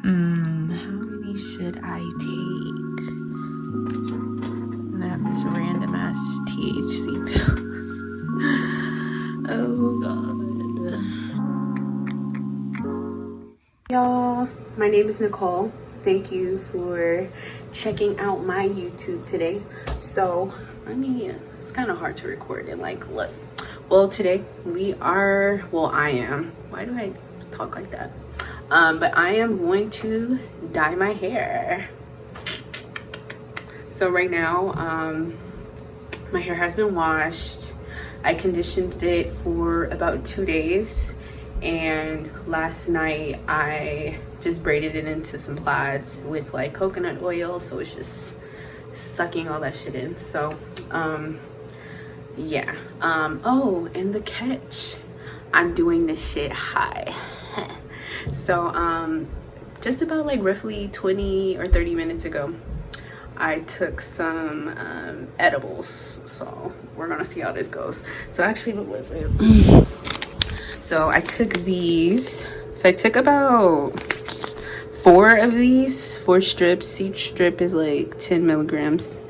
How many should I take? I'm gonna have this random ass THC pill. Oh god. Y'all, my name is Nicole. Thank you for checking out my YouTube today. So it's kind of hard to record and like look. Well, today I am. Why do I talk like that? But I am going to dye my hair. So right now, my hair has been washed. I conditioned it for about 2 days. And last night I just braided it into some plaids with like coconut oil. So it's just sucking all that shit in. So, yeah. Oh, and the catch. I'm doing this shit high. So just about like roughly 20 or 30 minutes ago, I took some edibles. So we're gonna see how this goes. So actually, what was it? So I took these. So I took about 4 of these, 4 strips. Each strip is like 10 milligrams.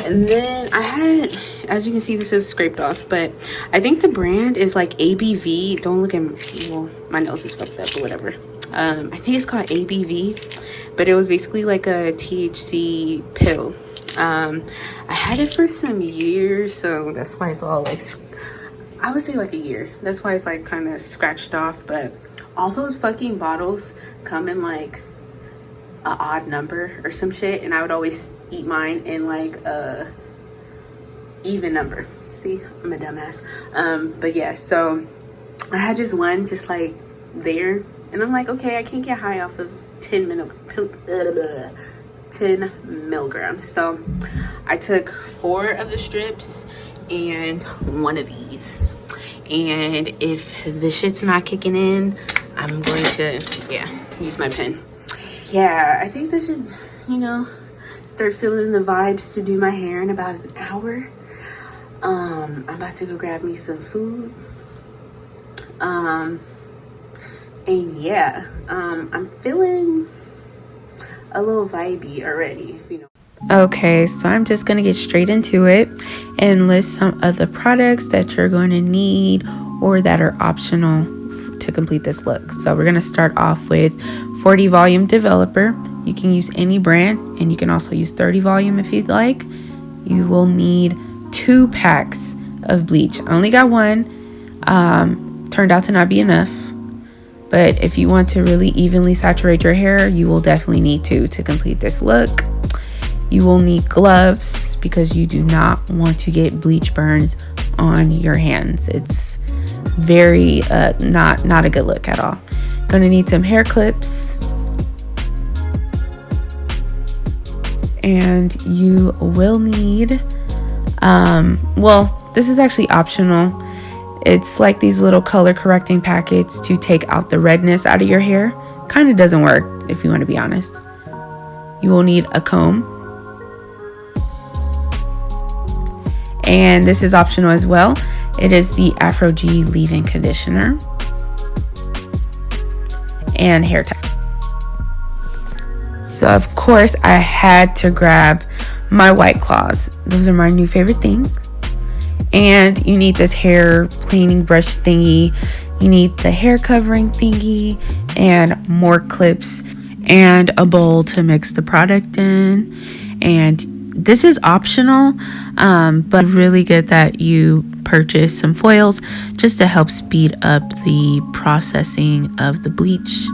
And then I had, as you can see, this is scraped off, but I think the brand is like ABV. Don't look at me. Well, my nails is fucked up or whatever. I think it's called ABV, but it was basically like a THC pill. I had it for some years, so that's why it's all like, I would say like a year. That's why it's like kind of scratched off, but all those fucking bottles come in like a odd number or some shit, and I would always eat mine in like a even number. See, I'm a dumbass. But yeah, so I had just one just like there, and I'm like, okay, I can't get high off of 10 milligrams. So I took 4 of the strips and 1 of these, and if the shit's not kicking in, I'm going to use my pen. Yeah, I think this is, start feeling the vibes to do my hair in about an hour. I'm about to go grab me some food. And yeah, I'm feeling a little vibey already, if you know. Okay, so I'm just gonna get straight into it and list some of the products that you're going to need or that are optional to complete this look. So we're gonna start off with 40 volume developer. You can use any brand, and you can also use 30 volume if you'd like. You will need 2 packs of bleach. I only got 1. Turned out to not be enough, but if you want to really evenly saturate your hair, you will definitely need 2 to complete this look. You will need gloves because you do not want to get bleach burns on your hands. It's very not a good look at all. Gonna need some hair clips, and you will need this is actually optional. It's like these little color correcting packets to take out the redness out of your hair. Kind of doesn't work, if you want to be honest. You will need a comb, and this is optional as well. It is the Afro G leave-in conditioner and hair tie. So of course I had to grab my White Claws. Those are my new favorite things. And you need this hair planing brush thingy. You need the hair covering thingy and more clips and a bowl to mix the product in. And this is optional, but really good that you purchase some foils just to help speed up the processing of the bleach.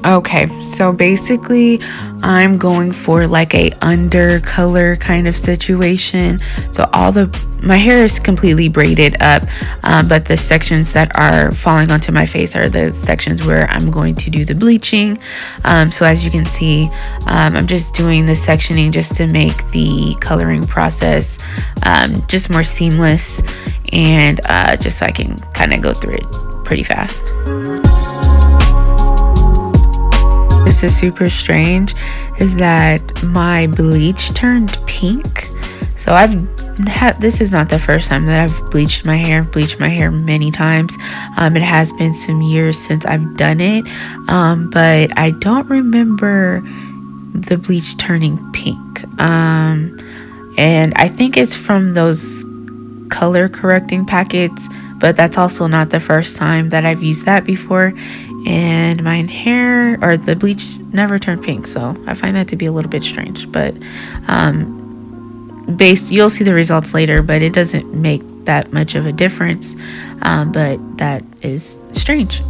Okay, so basically I'm going for like a undercolor kind of situation. So my hair is completely braided up, but the sections that are falling onto my face are the sections where I'm going to do the bleaching. So as you can see, I'm just doing the sectioning just to make the coloring process just more seamless, and just so I can kind of go through it pretty fast. This is super strange, is that my bleach turned pink. So this is not the first time that I've bleached my hair. I've bleached my hair many times. It has been some years since I've done it, but I don't remember the bleach turning pink. And I think it's from those color correcting packets, but that's also not the first time that I've used that before. And my hair, or the bleach, never turned pink, so I find that to be a little bit strange. But you'll see the results later, but it doesn't make that much of a difference. But that is strange.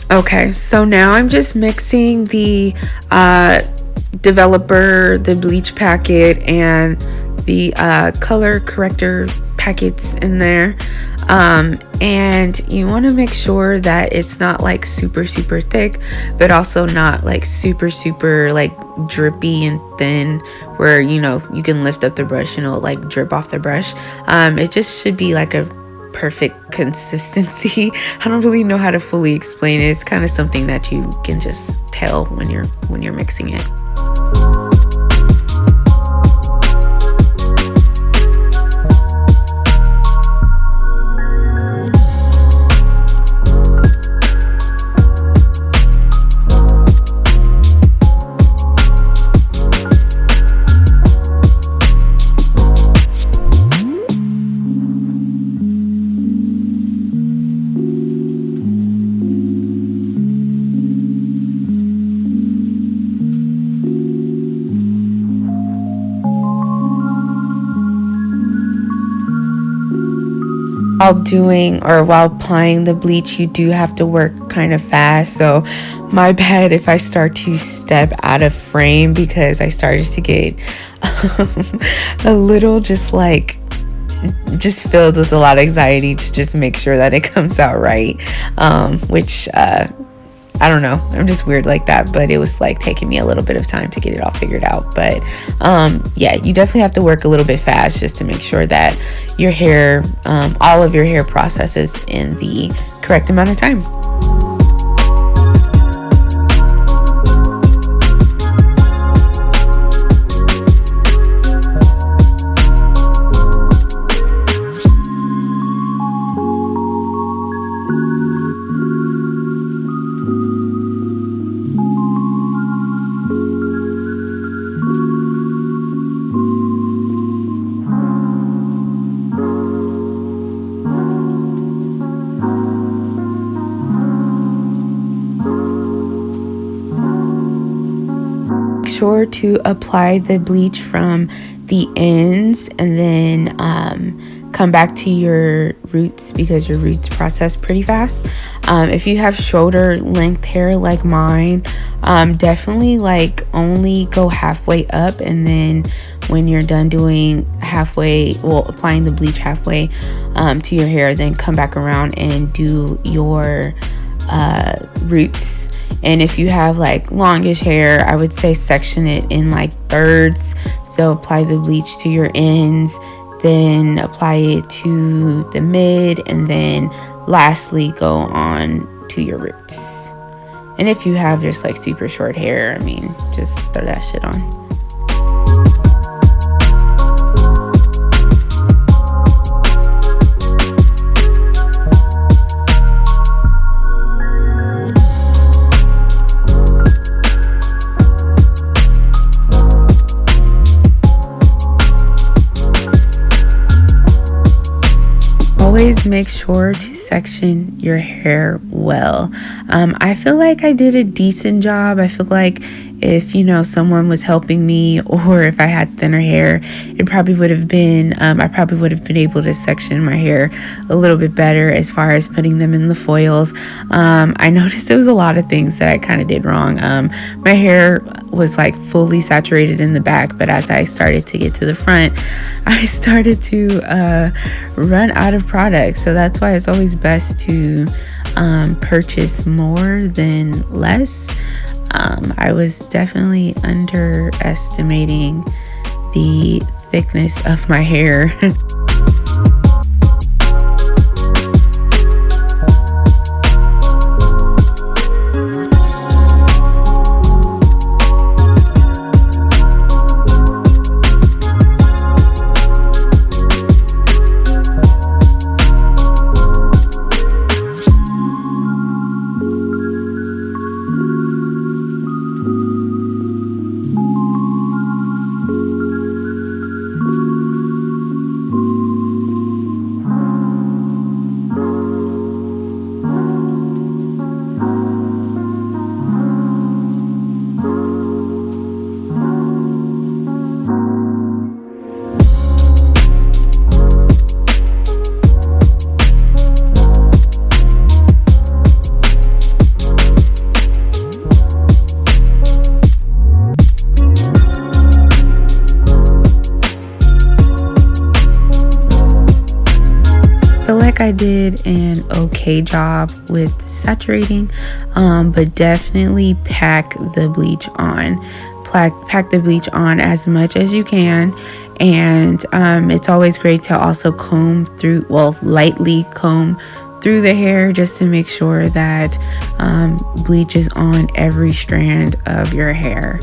Okay, so now I'm just mixing the developer, the bleach packet, and the color corrector packets in there. And you want to make sure that it's not like super thick, but also not like super like drippy and thin, where you can lift up the brush and it'll like drip off the brush. It just should be like a perfect consistency. I don't really know how to fully explain it. It's kind of something that you can just tell when you're mixing it. While applying the bleach, you do have to work kind of fast. So my bad if I start to step out of frame, because I started to get a little just filled with a lot of anxiety to just make sure that it comes out right. Which I don't know, I'm just weird like that, but it was like taking me a little bit of time to get it all figured out. But yeah, you definitely have to work a little bit fast just to make sure that your hair, all of your hair processes in the correct amount of time. Sure to apply the bleach from the ends and then come back to your roots, because your roots process pretty fast. If you have shoulder length hair like mine, definitely like only go halfway up, and then when you're done doing applying the bleach halfway to your hair, then come back around and do your roots. And if you have like longish hair, I would say section it in like thirds. So apply the bleach to your ends, then apply it to the mid, and then lastly go on to your roots. And if you have just like super short hair, I mean, just throw that shit on. Always make sure to section your hair well. I feel like I did a decent job. I feel like if someone was helping me, or if I had thinner hair, it probably would have been I probably would have been able to section my hair a little bit better as far as putting them in the foils. I noticed there was a lot of things that I kind of did wrong. My hair was like fully saturated in the back, but as I started to get to the front, I started to run out of products. So that's why it's always best to purchase more than less. I was definitely underestimating the thickness of my hair. like I did an okay job with saturating, but definitely pack the bleach on. Pack the bleach on as much as you can. And it's always great to also lightly comb through the hair just to make sure that bleach is on every strand of your hair.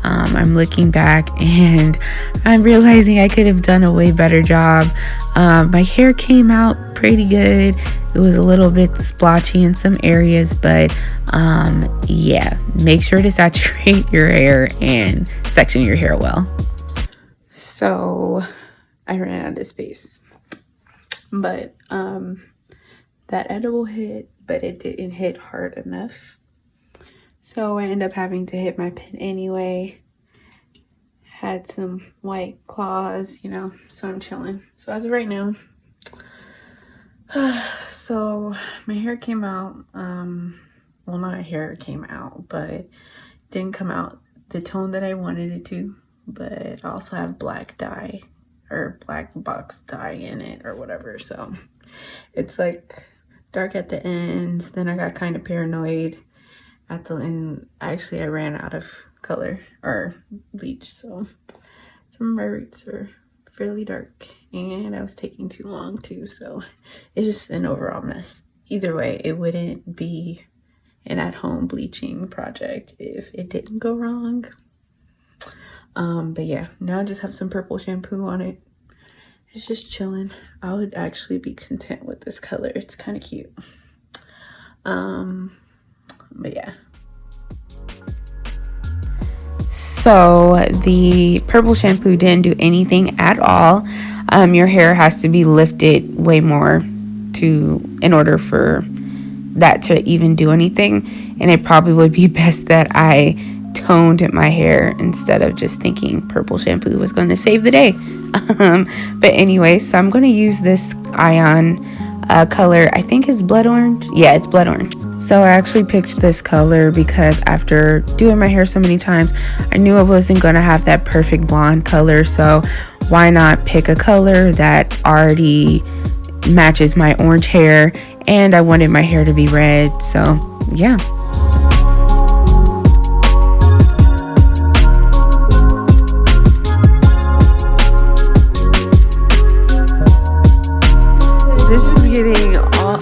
I'm looking back and I'm realizing I could have done a way better job. My hair came out pretty good. It was a little bit splotchy in some areas, but yeah, make sure to saturate your hair and section your hair well. So I ran out of space, but that edible hit, but it didn't hit hard enough. So I ended up having to hit my pin anyway. Had some white claws, so I'm chilling. So as of right now, so my hair came out, well, not hair came out, but it didn't come out the tone that I wanted it to. But I also have black dye or black box dye in it or whatever. So it's like dark at the ends. Then I got kind of paranoid at the end. Actually, I ran out of color or bleach. So some of my roots are fairly dark and I was taking too long too. So it's just an overall mess. Either way, it wouldn't be an at-home bleaching project if it didn't go wrong. But yeah, now I just have some purple shampoo on it. It's just chilling. I would actually be content with this color. It's kind of cute. But yeah. So the purple shampoo didn't do anything at all. Your hair has to be lifted way more in order for that to even do anything. And it probably would be best that I toned my hair instead of just thinking purple shampoo was going to save the day. But anyway, so I'm going to use this ion color. I think it's blood orange. Yeah, it's blood orange. So I actually picked this color because after doing my hair so many times, I knew I wasn't going to have that perfect blonde color. So why not pick a color that already matches my orange hair, and I wanted my hair to be red. So yeah. This is getting all